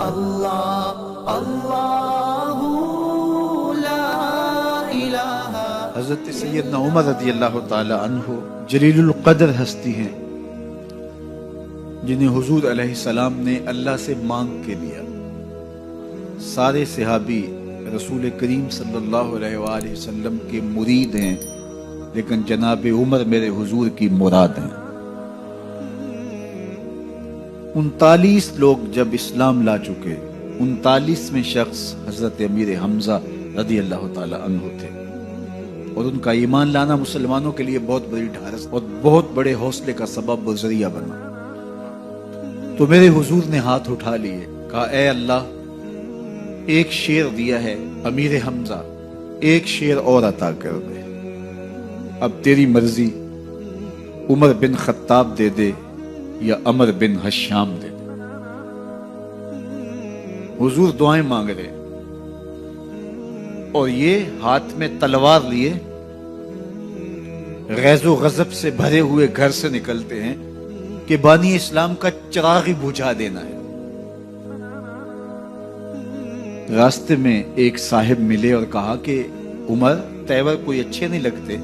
اللہ اللہ لا الہ۔ حضرت سیدنا عمر رضی اللہ تعالی عنہ جلیل القدر ہستی ہیں جنہیں حضور علیہ السلام نے اللہ سے مانگ کے لیا۔ سارے صحابی رسول کریم صلی اللہ علیہ وآلہ وسلم کے مرید ہیں، لیکن جناب عمر میرے حضور کی مراد ہیں۔ 39 لوگ جب اسلام لا چکے، 39ویں شخص حضرت امیر حمزہ رضی اللہ تعالی عنہ تھے، اور ان کا ایمان لانا مسلمانوں کے لیے بہت بڑی ڈھارس اور بہت بڑے حوصلے کا سبب و ذریعہ بنا۔ تو میرے حضور نے ہاتھ اٹھا لیے، کہا اے اللہ، ایک شیر دیا ہے امیر حمزہ، ایک شیر اور عطا کر دے، اب تیری مرضی، عمر بن خطاب دے دے یا عمر بن حشام دے دے۔ حضور دعائیں مانگ رہے اور یہ ہاتھ میں تلوار لیے غیظ و غضب سے بھرے ہوئے گھر سے نکلتے ہیں کہ بانی اسلام کا چراغ ہی بجھا دینا ہے۔ راستے میں ایک صاحب ملے اور کہا کہ عمر، تیور کوئی اچھے نہیں لگتے،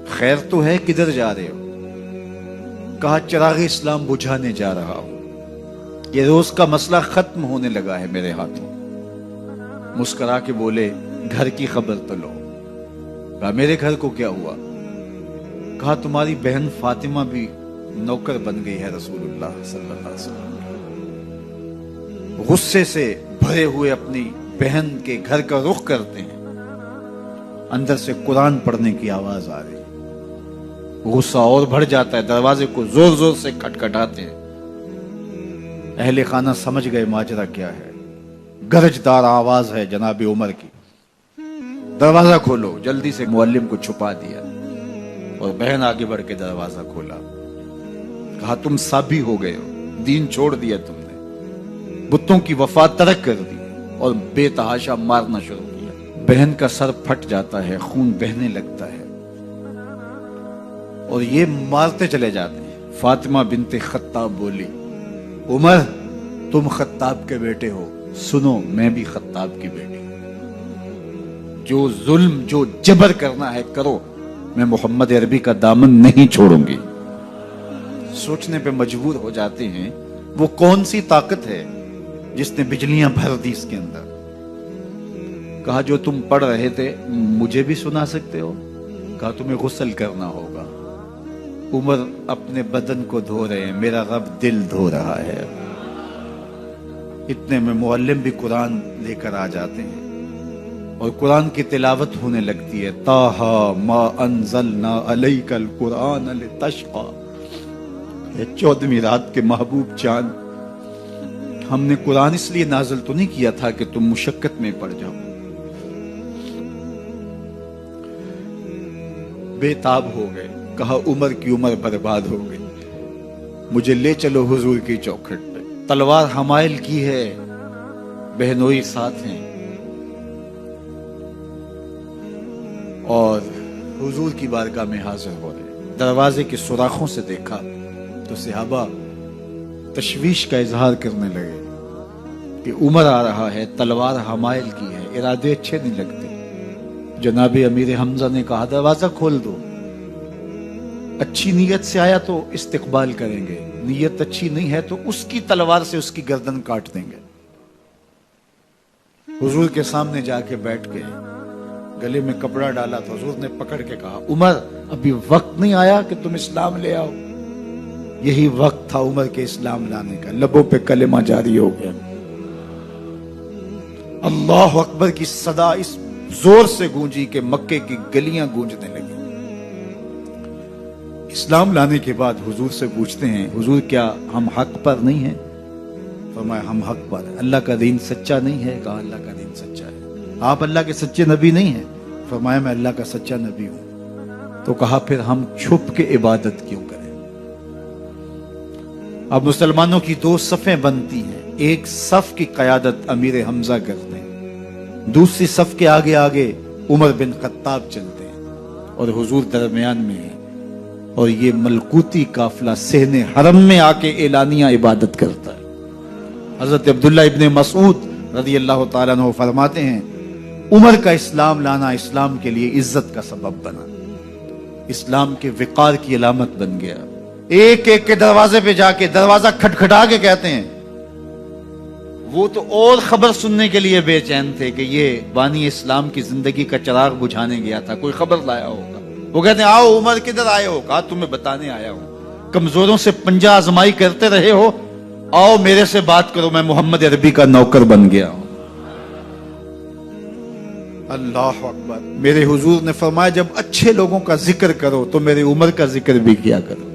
خیر تو ہے، کدھر جا رہے ہو؟ کہا چراغ اسلام بجھانے جا رہا ہوں، یہ روز کا مسئلہ ختم ہونے لگا ہے میرے ہاتھوں۔ مسکرا کے بولے گھر کی خبر تو لو۔ کہا میرے گھر کو کیا ہوا؟ کہا تمہاری بہن فاطمہ بھی نوکر بن گئی ہے رسول اللہ صلی اللہ علیہ وسلم۔ غصے سے بھرے ہوئے اپنی بہن کے گھر کا رخ کرتے ہیں، اندر سے قرآن پڑھنے کی آواز آ رہی، غصہ اور بڑھ جاتا ہے، دروازے کو زور زور سے کھٹکھٹاتے ہیں۔ اہل خانہ سمجھ گئے ماجرا کیا ہے، گرجدار آواز ہے جناب عمر کی، دروازہ کھولو۔ جلدی سے معلم کو چھپا دیا اور بہن آگے بڑھ کے دروازہ کھولا۔ کہا تم سابی ہو گئے ہو، دین چھوڑ دیا تم نے، بتوں کی وفا ترک کر دی اور بے تحاشا مارنا شروع کیا۔ بہن کا سر پھٹ جاتا ہے، خون بہنے لگتا ہے اور یہ مارتے چلے جاتے ہیں۔ فاطمہ بنت خطاب بولی عمر تم خطاب کے بیٹے ہو، سنو میں بھی خطاب کی بیٹی ہوں، جو ظلم جو جبر کرنا ہے کرو، میں محمد عربی کا دامن نہیں چھوڑوں گی۔ سوچنے پہ مجبور ہو جاتے ہیں وہ کون سی طاقت ہے جس نے بجلیاں بھر دی اس کے اندر۔ کہا جو تم پڑھ رہے تھے مجھے بھی سنا سکتے ہو؟ کہا تمہیں غسل کرنا ہوگا۔ عمر اپنے بدن کو دھو رہے ہیں، میرا رب دل دھو رہا ہے۔ اتنے میں معلم بھی قرآن لے کر آ جاتے ہیں اور قرآن کی تلاوت ہونے لگتی ہے۔ طٰہٰ ما انزلنا علیک القرآن لتشقیٰ، 14ویں رات کے محبوب چاند، ہم نے قرآن اس لیے نازل تو نہیں کیا تھا کہ تم مشقت میں پڑ جاؤ۔ بے تاب ہو گئے، کہا عمر کی عمر برباد ہو گئی، مجھے لے چلو حضور کی چوکھٹ پہ۔ تلوار حمائل کی ہے، بہنوئی ساتھ ہیں، اور حضور کی بارگاہ میں حاضر ہو رہے۔ دروازے کے سوراخوں سے دیکھا تو صحابہ تشویش کا اظہار کرنے لگے کہ عمر آ رہا ہے، تلوار حمائل کی ہے، ارادے اچھے نہیں لگتے۔ جناب امیر حمزہ نے کہا دروازہ کھول دو، اچھی نیت سے آیا تو استقبال کریں گے، نیت اچھی نہیں ہے تو اس کی تلوار سے اس کی گردن کاٹ دیں گے۔ حضور کے سامنے جا کے بیٹھ گئے، گلے میں کپڑا ڈالا تو حضور نے پکڑ کے کہا عمر ابھی وقت نہیں آیا کہ تم اسلام لے آؤ؟ یہی وقت تھا عمر کے اسلام لانے کا۔ لبوں پہ کلمہ جاری ہو گیا، اللہ اکبر کی صدا اس زور سے گونجی کہ مکے کی گلیاں گونجنے لگی۔ اسلام لانے کے بعد حضور سے پوچھتے ہیں حضور کیا ہم حق پر نہیں ہیں؟ فرمایا ہم حق پر ہیں۔ اللہ کا دین سچا نہیں ہے؟ کہا اللہ کا دین سچا ہے۔ آپ اللہ کے سچے نبی نہیں ہیں؟ فرمایا میں اللہ کا سچا نبی ہوں۔ تو کہا پھر ہم چھپ کے عبادت کیوں کریں؟ اب مسلمانوں کی دو صفیں بنتی ہیں، ایک صف کی قیادت امیر حمزہ کرتے ہیں، دوسری صف کے آگے آگے عمر بن خطاب چلتے ہیں اور حضور درمیان میں ہیں، اور یہ ملکوتی قافلہ صحن حرم میں آ کے اعلانیہ عبادت کرتا ہے۔ حضرت عبداللہ ابن مسعود رضی اللہ تعالیٰ عنہ فرماتے ہیں عمر کا اسلام لانا اسلام کے لیے عزت کا سبب بنا، اسلام کے وقار کی علامت بن گیا۔ ایک ایک کے دروازے پہ جا کے دروازہ کھٹکھٹا کے کہتے ہیں، وہ تو اور خبر سننے کے لیے بے چین تھے کہ یہ بانی اسلام کی زندگی کا چراغ بجھانے گیا تھا، کوئی خبر لایا ہوگا۔ وہ کہتے ہیں آؤ عمر کدھر آئے ہو؟ کہا تمہیں بتانے آیا ہوں، کمزوروں سے پنجہ آزمائی کرتے رہے ہو، آؤ میرے سے بات کرو، میں محمد عربی کا نوکر بن گیا ہوں۔ اللہ اکبر۔ میرے حضور نے فرمایا جب اچھے لوگوں کا ذکر کرو تو میرے عمر کا ذکر بھی کیا کرو۔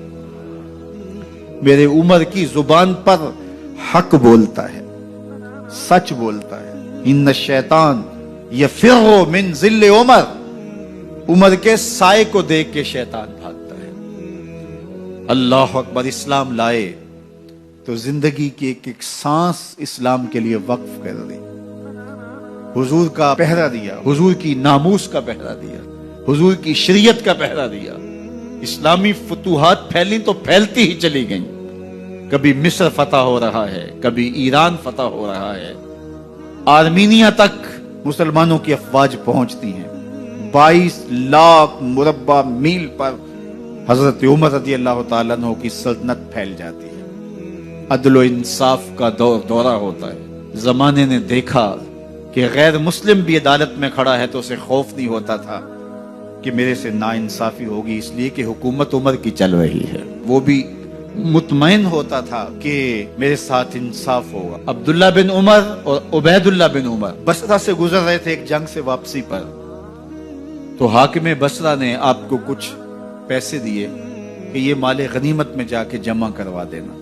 میرے عمر کی زبان پر حق بولتا ہے، سچ بولتا ہے۔ ان الشیطان یفر من ظل عمر، عمر کے سائے کو دیکھ کے شیطان بھاگتا ہے۔ اللہ اکبر۔ اسلام لائے تو زندگی کی ایک ایک سانس اسلام کے لیے وقف کر دی، حضور کا پہرا دیا، حضور کی ناموس کا پہرا دیا، حضور کی شریعت کا پہرا دیا۔ اسلامی فتوحات پھیلی تو پھیلتی ہی چلی گئیں، کبھی مصر فتح ہو رہا ہے، کبھی ایران فتح ہو رہا ہے، آرمینیا تک مسلمانوں کی افواج پہنچتی ہیں۔ 22 لاکھ مربع میل پر حضرت عمر رضی اللہ تعالیٰ عنہ کی سلطنت پھیل جاتی ہے۔ عدل و انصاف کا دورہ ہوتا ہے۔ زمانے نے دیکھا کہ غیر مسلم بھی عدالت میں کھڑا ہے تو اسے خوف نہیں ہوتا تھا کہ میرے سے ناانصافی ہوگی، اس لیے کہ حکومت عمر کی چل رہی ہے۔ وہ بھی مطمئن ہوتا تھا کہ میرے ساتھ انصاف ہوگا۔ عبداللہ بن عمر اور عبید اللہ بن عمر بصرہ سے گزر رہے تھے ایک جنگ سے واپسی پر، تو حاکم بصرہ نے آپ کو کچھ پیسے دیے کہ یہ مال غنیمت میں جا کے جمع کروا دینا،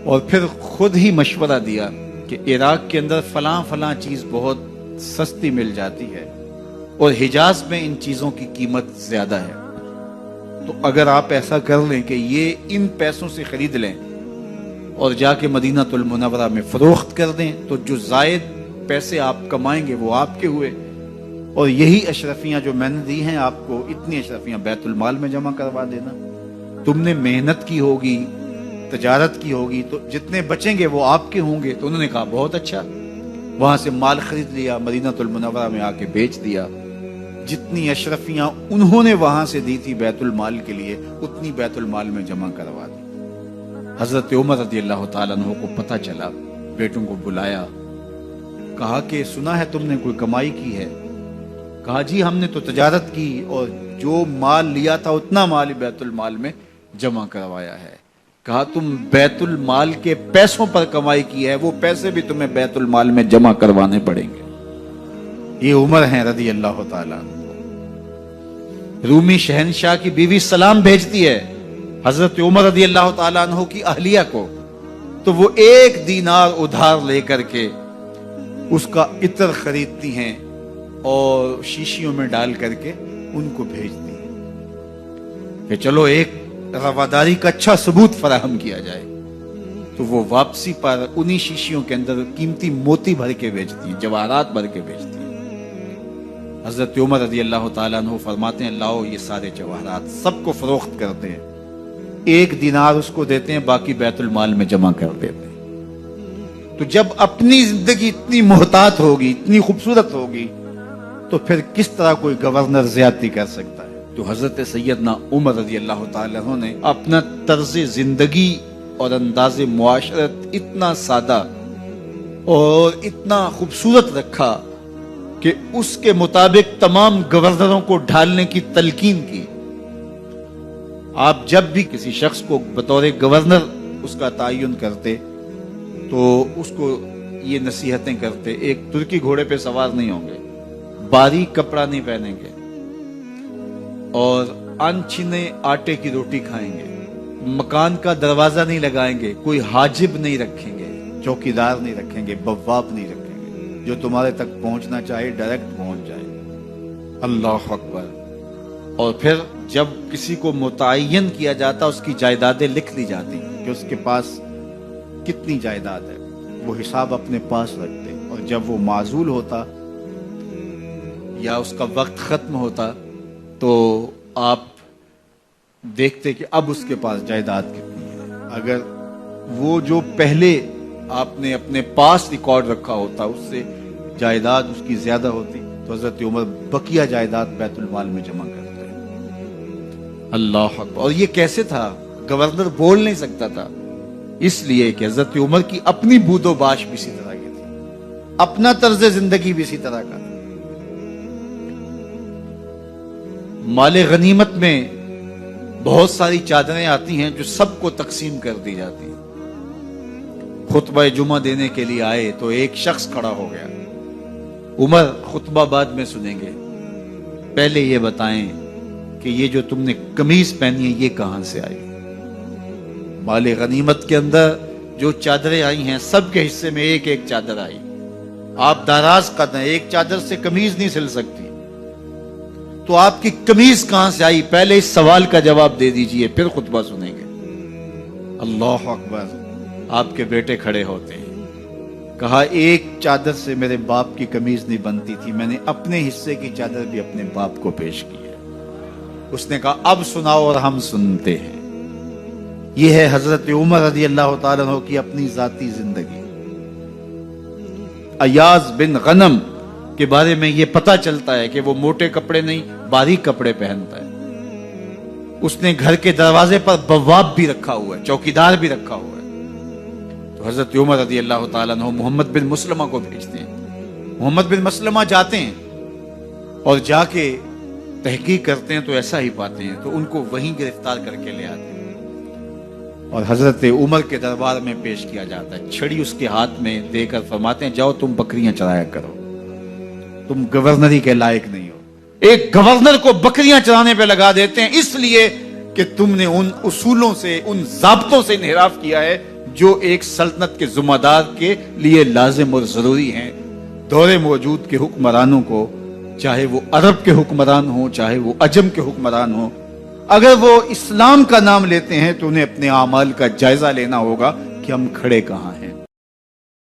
اور پھر خود ہی مشورہ دیا کہ عراق کے اندر فلاں فلاں چیز بہت سستی مل جاتی ہے اور حجاز میں ان چیزوں کی قیمت زیادہ ہے، تو اگر آپ ایسا کر لیں کہ یہ ان پیسوں سے خرید لیں اور جا کے مدینہ المنورہ میں فروخت کر دیں تو جو زائد پیسے آپ کمائیں گے وہ آپ کے ہوئے، اور یہی اشرفیاں جو میں نے دی ہیں آپ کو، اتنی اشرفیاں بیت المال میں جمع کروا دینا۔ تم نے محنت کی ہوگی، تجارت کی ہوگی، تو جتنے بچیں گے وہ آپ کے ہوں گے۔ تو انہوں نے کہا بہت اچھا، وہاں سے مال خرید لیا، مدینہ المنورہ میں آ کے بیچ دیا۔ جتنی اشرفیاں انہوں نے وہاں سے دی تھی بیت المال کے لیے، اتنی بیت المال میں جمع کروا دی۔ حضرت عمر رضی اللہ تعالیٰ عنہ کو پتہ چلا، بیٹوں کو بلایا، کہا کہ سنا ہے تم نے کوئی کمائی کی ہے؟ کہا جی ہم نے تو تجارت کی اور جو مال لیا تھا اتنا مال بیت المال میں جمع کروایا ہے۔ کہا تم بیت المال کے پیسوں پر کمائی کی ہے، وہ پیسے بھی تمہیں بیت المال میں جمع کروانے پڑیں گے۔ یہ عمر ہیں رضی اللہ تعالیٰ عنہ۔ رومی شہنشاہ کی بیوی سلام بھیجتی ہے حضرت عمر رضی اللہ تعالیٰ عنہ کی اہلیہ کو، تو وہ 1 دینار ادھار لے کر کے اس کا عطر خریدتی ہیں اور شیشیوں میں ڈال کر کے ان کو بھیجتی ہیں کہ چلو ایک رواداری کا اچھا ثبوت فراہم کیا جائے۔ تو وہ واپسی پر انہی شیشیوں کے اندر قیمتی موتی بھر کے بیچتی ہیں، جواہرات بھر کے بیچتی ہیں۔ حضرت عمر رضی اللہ تعالیٰ عنہ فرماتے ہیں لاؤ یہ سارے جواہرات، سب کو فروخت کرتے ہیں، 1 دینار اس کو دیتے ہیں، باقی بیت المال میں جمع کر دیتے ہیں۔ تو جب اپنی زندگی اتنی محتاط ہوگی، اتنی خوبصورت ہوگی، تو پھر کس طرح کوئی گورنر زیادتی کر سکتا ہے؟ تو حضرت سیدنا عمر رضی اللہ تعالیٰ عنہ نے اپنا طرز زندگی اور انداز معاشرت اتنا سادہ اور اتنا خوبصورت رکھا کہ اس کے مطابق تمام گورنروں کو ڈھالنے کی تلقین کی۔ آپ جب بھی کسی شخص کو بطور گورنر اس کا تعین کرتے تو اس کو یہ نصیحتیں کرتے، ایک ترکی گھوڑے پہ سوار نہیں ہوں گے، باریک کپڑا نہیں پہنیں گے، اور انچھنے آٹے کی روٹی کھائیں گے، مکان کا دروازہ نہیں لگائیں گے، کوئی حاجب نہیں رکھیں گے، چوکیدار نہیں رکھیں گے، بواب نہیں رکھیں گے، جو تمہارے تک پہنچنا چاہے ڈائریکٹ پہنچ جائے۔ اللہ اکبر۔ اور پھر جب کسی کو متعین کیا جاتا اس کی جائیدادیں لکھ لی جاتی کہ اس کے پاس کتنی جائیداد ہے، وہ حساب اپنے پاس رکھتے، اور جب وہ معزول ہوتا یا اس کا وقت ختم ہوتا تو آپ دیکھتے کہ اب اس کے پاس جائیداد کتنی ہے۔ اگر وہ جو پہلے آپ نے اپنے پاس ریکارڈ رکھا ہوتا اس سے جائیداد اس کی زیادہ ہوتی تو حضرت عمر بقیہ جائیداد بیت المال میں جمع کرتے. اللہ اکبر. اور یہ کیسے تھا؟ گورنر بول نہیں سکتا تھا، اس لیے کہ حضرت عمر کی اپنی بود و باش بھی اسی طرح کی تھی، اپنا طرز زندگی بھی اسی طرح کا تھا. مال غنیمت میں بہت ساری چادریں آتی ہیں جو سب کو تقسیم کر دی جاتی ہیں. خطبہ جمعہ دینے کے لیے آئے تو ایک شخص کھڑا ہو گیا. عمر خطبہ بعد میں سنیں گے، پہلے یہ بتائیں کہ یہ جو تم نے قمیض پہنی ہے یہ کہاں سے آئی؟ مال غنیمت کے اندر جو چادریں آئی ہیں سب کے حصے میں ایک ایک چادر آئی. آپ داراز قد ہیں، ایک چادر سے قمیض نہیں سل سکتی، تو آپ کی قمیض کہاں سے آئی؟ پہلے اس سوال کا جواب دے دیجئے، پھر خطبہ سنیں گے. اللہ اکبر. آپ کے بیٹے کھڑے ہوتے ہیں. کہا ایک چادر سے میرے باپ کی قمیض نہیں بنتی تھی، میں نے اپنے حصے کی چادر بھی اپنے باپ کو پیش کی ہے. اس نے کہا اب سناؤ اور ہم سنتے ہیں. یہ ہے حضرت عمر رضی اللہ تعالیٰ عنہ کی اپنی ذاتی زندگی. ایاز بن غنم کے بارے میں یہ پتا چلتا ہے کہ وہ موٹے کپڑے نہیں باریک کپڑے پہنتا ہے. اس نے گھر کے دروازے پر بواب بھی رکھا ہوا ہے، چوکیدار بھی رکھا ہوا ہے. تو حضرت عمر رضی اللہ تعالیٰ عنہ محمد بن مسلمہ کو بھیجتے ہیں. محمد بن مسلمہ جاتے ہیں اور جا کے تحقیق کرتے ہیں تو ایسا ہی پاتے ہیں، تو ان کو وہیں گرفتار کر کے لے آتے ہیں اور حضرت عمر کے دربار میں پیش کیا جاتا ہے. چھڑی اس کے ہاتھ میں دے کر فرماتے ہیں جاؤ تم بکریاں چرایا کرو، تم گورنری کے لائق نہیں ہو. ایک گورنر کو بکریاں چرانے پہ لگا دیتے ہیں اس لیے کہ تم نے ان اصولوں سے ان ضابطوں سے انحراف کیا ہے جو ایک سلطنت کے ذمہ دار کے لیے لازم اور ضروری ہیں. دور موجود کے حکمرانوں کو، چاہے وہ عرب کے حکمران ہوں چاہے وہ عجم کے حکمران ہوں، اگر وہ اسلام کا نام لیتے ہیں تو انہیں اپنے اعمال کا جائزہ لینا ہوگا کہ ہم کھڑے کہاں ہیں.